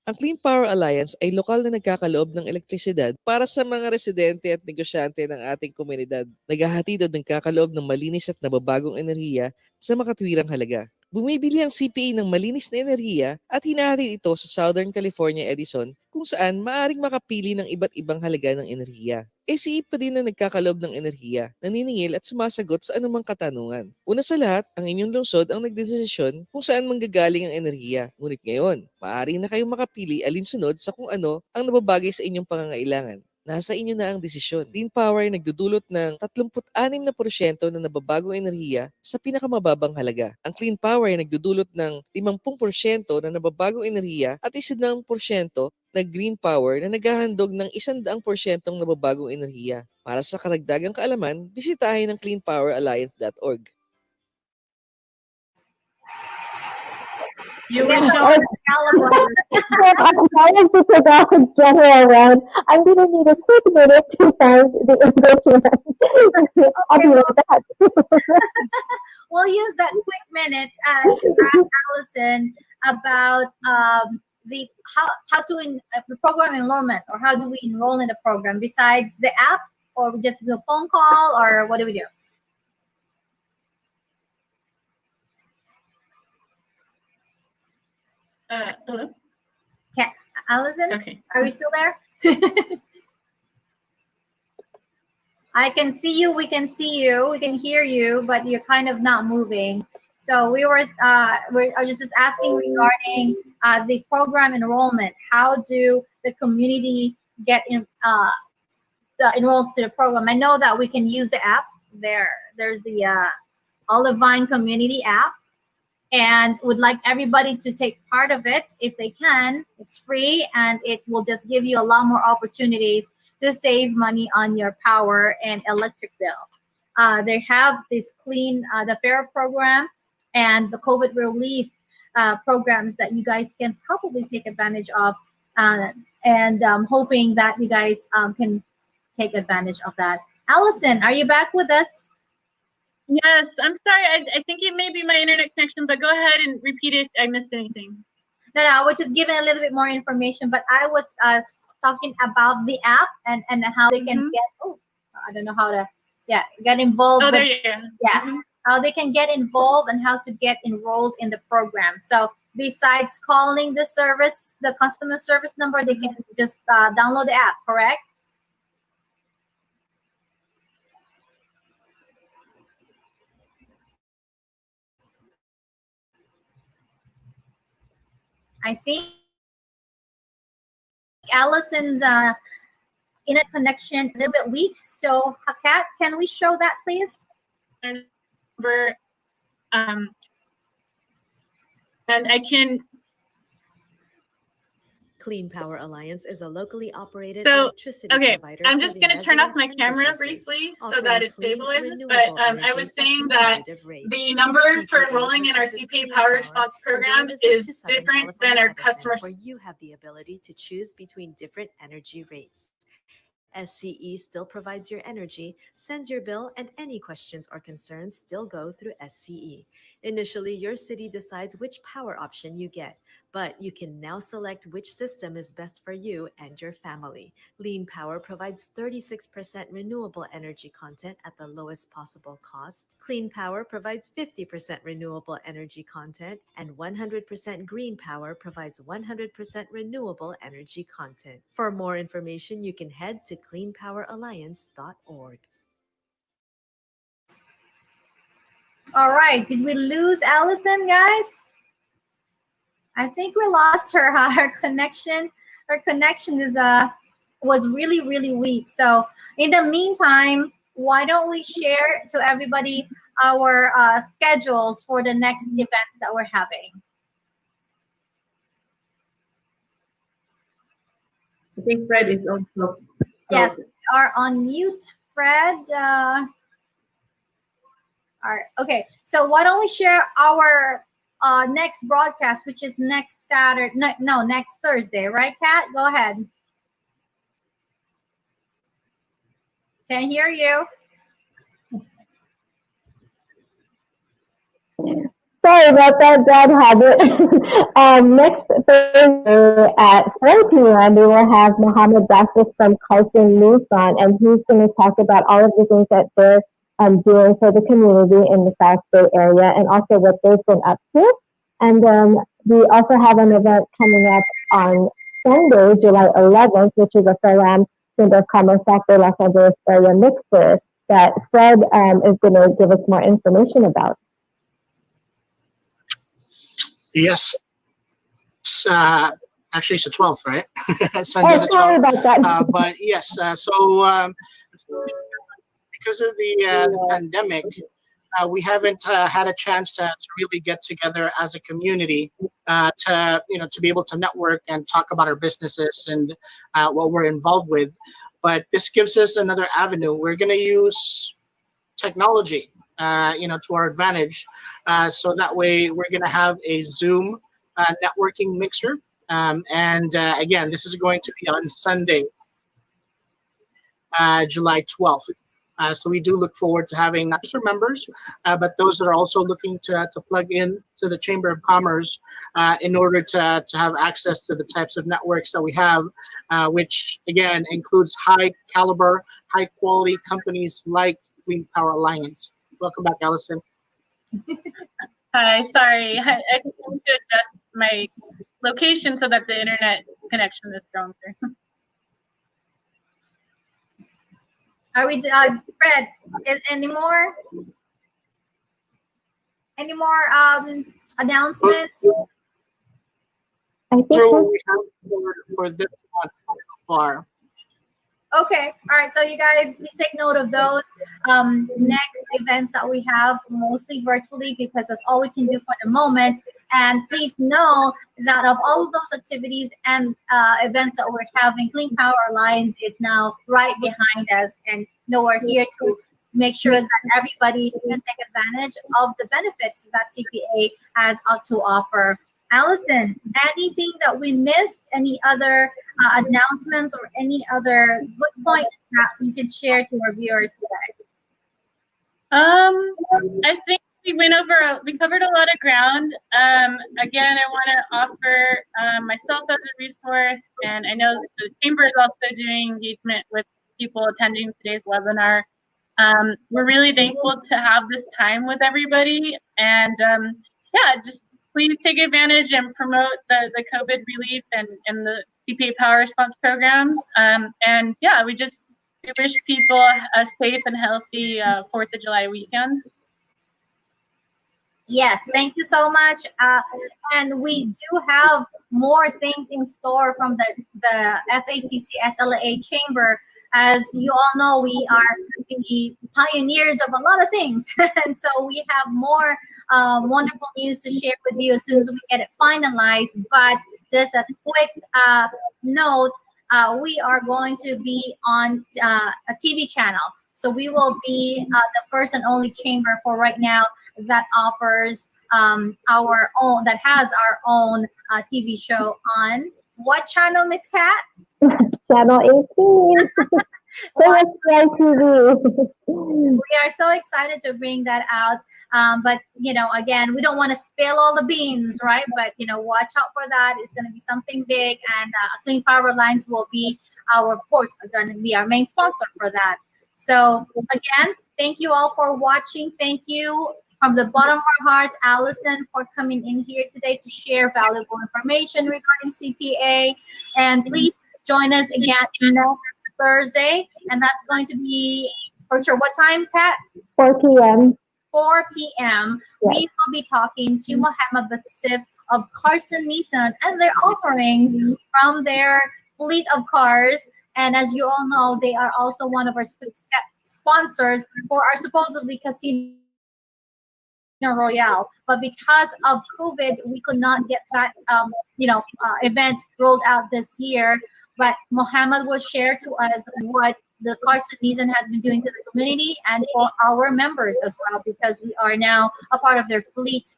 Ang Clean Power Alliance ay lokal na nagkakaloob ng elektrisidad para sa mga residente at negosyante ng ating komunidad. Naghahatid at nagkakaloob ng malinis at nababagong enerhiya sa makatwirang halaga. Bumibili ang CPA ng malinis na enerhiya at hinahatid ito sa Southern California Edison, kung saan maaaring makapili ng iba't ibang halaga ng enerhiya. SCE pa din na nagkakaloob ng enerhiya, naniningil at sumasagot sa anumang katanungan. Una sa lahat, ang inyong lungsod ang nagdesisyon kung saan manggagaling ang enerhiya. Ngunit ngayon, maaari na kayong makapili alinsunod sa kung ano ang nababagay sa inyong pangangailangan. Nasa inyo na ang desisyon. Clean Power ay nagdudulot ng 36% na nababagong enerhiya sa pinakamababang halaga. Ang Clean Power ay nagdudulot ng 50% na nababagong enerhiya at 1% na green power na naghahandog ng 100% nababagong enerhiya. Para sa karagdagang kaalaman, bisitahin ang cleanpoweralliance.org. You were showing I'm trying to figure out the general one. I'm going to need a quick minute to find the English one. I'll be right back. We'll use that quick minute to ask Allison about the program enrollment, or how do we enroll in the program besides the app, or we just do a phone call, or what do we do? Hello? Okay, Allison, Okay. are we still there? I can see you, we can see you, we can hear you, but you're kind of not moving. So we're just asking regarding the program enrollment. How do the community get enrolled to the program? I know that we can use the app. There's the Olive Vine community app, and would like everybody to take part of it if they can. It's free, and it will just give you a lot more opportunities to save money on your power and electric bill. They have this the FAIR program and the COVID relief programs that you guys can probably take advantage of, and I'm hoping that you guys can take advantage of that. Allison, are you back with us? Yes, I'm sorry. I think it may be my internet connection, but go ahead and repeat it if I missed anything. No, I was just giving a little bit more information, but I was talking about the app and how they can get. Oh, I don't know how to. Yeah, get involved. Oh, there with, you go. Yes, how they can get involved and how to get enrolled in the program. So besides calling the service, the customer service number, they can just download the app. Correct? I think Allison's internet connection is a little bit weak. So, Hakat, can we show that, please? Number, and I can. Clean Power Alliance is a locally operated So, electricity okay, provider. I'm just serving going to turn off my residents and camera businesses, briefly so offering that it clean, stabilizes. But renewable I energy was at saying that competitive rates. the number for CPA enrolling in our purchases CPA clean Power power Response and program delivers it to is Southern different California than our Edison, customers. where you have the ability to choose between different energy rates. SCE still provides your energy, sends your bill, and any questions or concerns still go through SCE. Initially, your city decides which power option you get, but you can now select which system is best for you and your family. Lean Power provides 36% renewable energy content at the lowest possible cost. Clean Power provides 50% renewable energy content, and 100% Green Power provides 100% renewable energy content. For more information, you can head to cleanpoweralliance.org. All right. Did we lose Allison, guys? I think we lost her. Her connection is was really really weak. So in the meantime, why don't we share to everybody our schedules for the next events that we're having? I think Fred is also. Yes, are on mute, Fred. All right. Okay. So why don't we share our next broadcast, which is next Saturday? No, next Thursday, right, Kat? Go ahead. Can't hear you. Sorry about that bad habit. Next Thursday at 4 p.m., we will have Mohammed Bassis from Carson Luzon, and he's going to talk about all of the things that they're doing for the community in the South Bay area and also what they've been up to. And then we also have an event coming up on Sunday, July 11th, which is a Faram Chamber of Commerce South Bay Los Angeles area mixer that Fred is going to give us more information about. Yes. Actually, it's the 12th, right? Sunday the 12th. Sorry about that. But yes, because of the pandemic, we haven't had a chance to really get together as a community to be able to network and talk about our businesses and what we're involved with. But this gives us another avenue. We're going to use technology, to our advantage. So that way we're going to have a Zoom networking mixer. And again, this is going to be on Sunday, July 12th. So we do look forward to having not just our members, but those that are also looking to plug in to the Chamber of Commerce in order to have access to the types of networks that we have, which again includes high caliber, high quality companies like Clean Power Alliance. Welcome back, Allison. Hi, sorry. I need to adjust my location so that the internet connection is stronger. Are we, Fred? Is any more announcements? I think So we have for this one so far. Okay. All right. So you guys, please take note of those next events that we have, mostly virtually, because that's all we can do for the moment. And please know that of all of those activities and events that we're having, Clean Power Alliance is now right behind us. And we're here to make sure that everybody can take advantage of the benefits that CPA has to offer. Allison, anything that we missed? Any other announcements or any other good points that we can share to our viewers today? I think we covered a lot of ground. Again, I want to offer myself as a resource, and I know the Chamber is also doing engagement with people attending today's webinar. We're really thankful to have this time with everybody, and yeah, just please take advantage and promote the COVID relief and the CPA Power Response programs. And yeah, we wish people a safe and healthy 4th of July weekend. Yes, thank you so much. And we do have more things in store from the FACC SLA Chamber. As you all know, we are the pioneers of a lot of things. And so we have more wonderful news to share with you as soon as we get it finalized. But just a quick note, we are going to be on a TV channel. So we will be the first and only chamber for right now that offers our own, that has our own TV show on what channel, Miss Kat? Channel 18. TV. We are so excited to bring that out. But, again, we don't want to spill all the beans, right? But, watch out for that. It's going to be something big. And Clean Power Alliance will be of course, going to be our main sponsor for that. So, again, thank you all for watching. Thank you from the bottom of our hearts, Allison, for coming in here today to share valuable information regarding CPA. And please join us again next Thursday. And that's going to be, for sure, what time, Kat? 4 p.m. 4 p.m. Yes. We will be talking to Mohammed Batsif of Carson Nissan and their offerings from their fleet of cars. And as you all know, they are also one of our sponsors for our supposedly Casino Royale. But because of COVID, we could not get that event rolled out this year. But Mohammed will share to us what the Carson Nissan has been doing to the community and for our members as well, because we are now a part of their fleet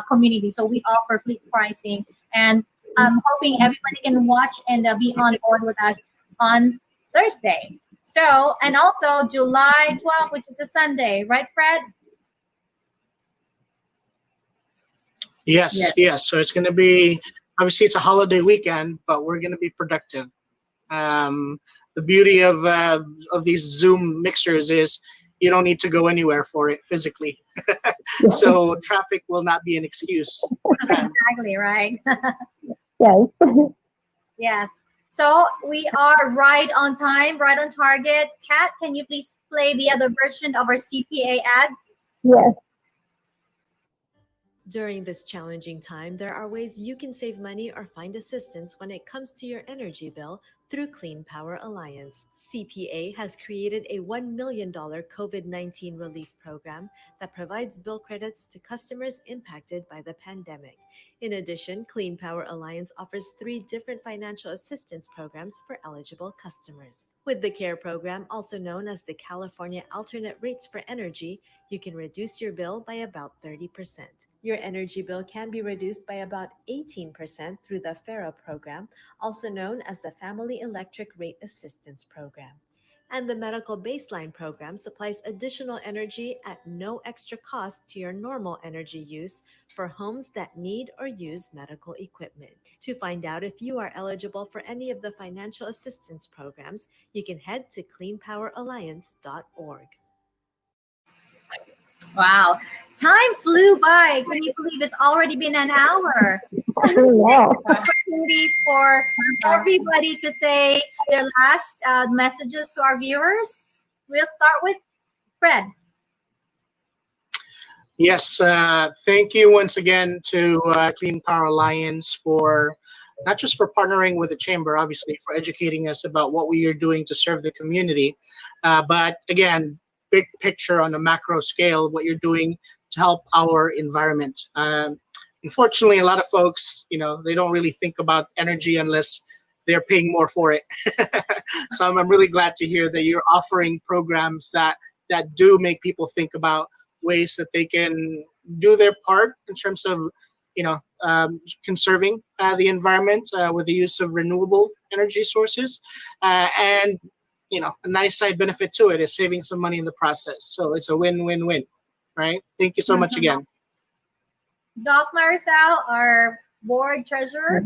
community. So we offer fleet pricing, and I'm hoping everybody can watch and be on board with us on Thursday. So, and also July 12th, which is a Sunday, right, Fred? Yes. So it's going to be, obviously it's a holiday weekend, but we're going to be productive. The beauty of these Zoom mixers is you don't need to go anywhere for it physically. So traffic will not be an excuse. Exactly, right? Yes. Yes. So we are right on time, right on target. Kat, can you please play the other version of our CPA ad? Yes. During this challenging time, there are ways you can save money or find assistance when it comes to your energy bill through Clean Power Alliance. CPA has created a $1 million COVID-19 relief program that provides bill credits to customers impacted by the pandemic. In addition, Clean Power Alliance offers 3 different financial assistance programs for eligible customers. With the CARE program, also known as the California Alternate Rates for Energy, you can reduce your bill by about 30%. Your energy bill can be reduced by about 18% through the FARA program, also known as the Family Electric Rate Assistance Program. And the Medical Baseline Program supplies additional energy at no extra cost to your normal energy use for homes that need or use medical equipment. To find out if you are eligible for any of the financial assistance programs, you can head to cleanpoweralliance.org. Wow. Time flew by. Can you believe it's already been an hour? Wow. Opportunities for everybody to say their last messages to our viewers. We'll start with Fred. Yes, thank you once again to Clean Power Alliance for not just for partnering with the chamber, obviously for educating us about what we are doing to serve the community, but again, big picture on a macro scale, what you're doing to help our environment. Unfortunately, a lot of folks, they don't really think about energy unless they're paying more for it. So I'm really glad to hear that you're offering programs that do make people think about ways that they can do their part in terms of, conserving the environment with the use of renewable energy sources. And a nice side benefit to it is saving some money in the process. So it's a win-win-win, right? Thank you so much again. Doc Marisol, our board treasurer.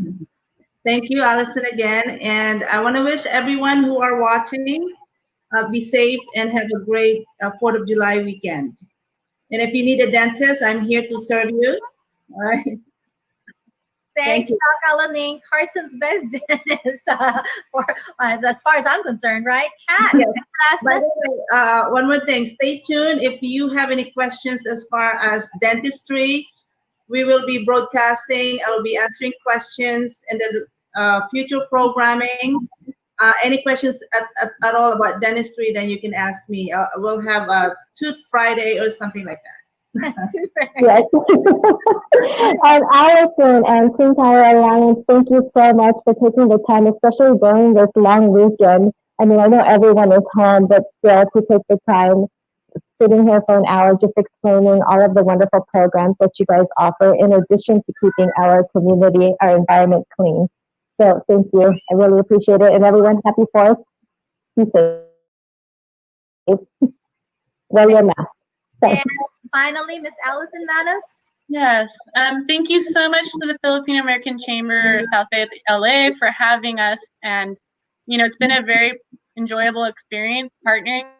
Thank you, Allison, again. And I want to wish everyone who are watching be safe and have a great 4th of July weekend. And if you need a dentist, I'm here to serve you. All right. Thanks, you. Doc Alaning, Carson's best dentist, as far as I'm concerned, right? Kat, Yes. last By message. the way, one more thing. Stay tuned. If you have any questions as far as dentistry, we will be broadcasting. I will be answering questions in the future programming. Any questions at all about dentistry, then you can ask me. We'll have a Tooth Friday or something like that. Yes. Allison and Clean Power Alliance, thank you so much for taking the time, especially during this long weekend. I mean, I know everyone is home, but still to take the time, sitting here for an hour, just explaining all of the wonderful programs that you guys offer, in addition to keeping our community, our environment clean. So thank you. I really appreciate it. And everyone, happy 4th. Be safe. Wear your mask. And finally, Miss Allison Mannos. Yes. Thank you so much to the Filipino American Chamber South Bay LA for having us. And, it's been a very enjoyable experience partnering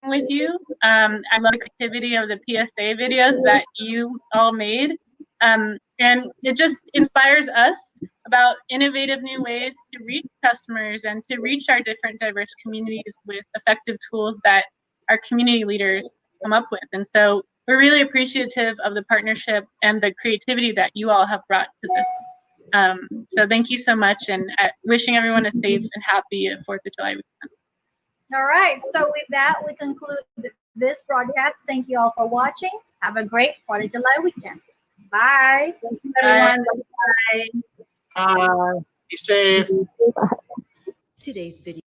with you. I love the creativity of the PSA videos that you all made. And it just inspires us about innovative new ways to reach customers and to reach our different diverse communities with effective tools that our community leaders come up with. And so we're really appreciative of the partnership and the creativity that you all have brought to this. So thank you so much, and wishing everyone a safe and happy 4th of July weekend. All right. So with that, we conclude this broadcast. Thank you all for watching. Have a great 4th of July weekend. Bye. Thank you, everyone. Bye. Be safe. Today's video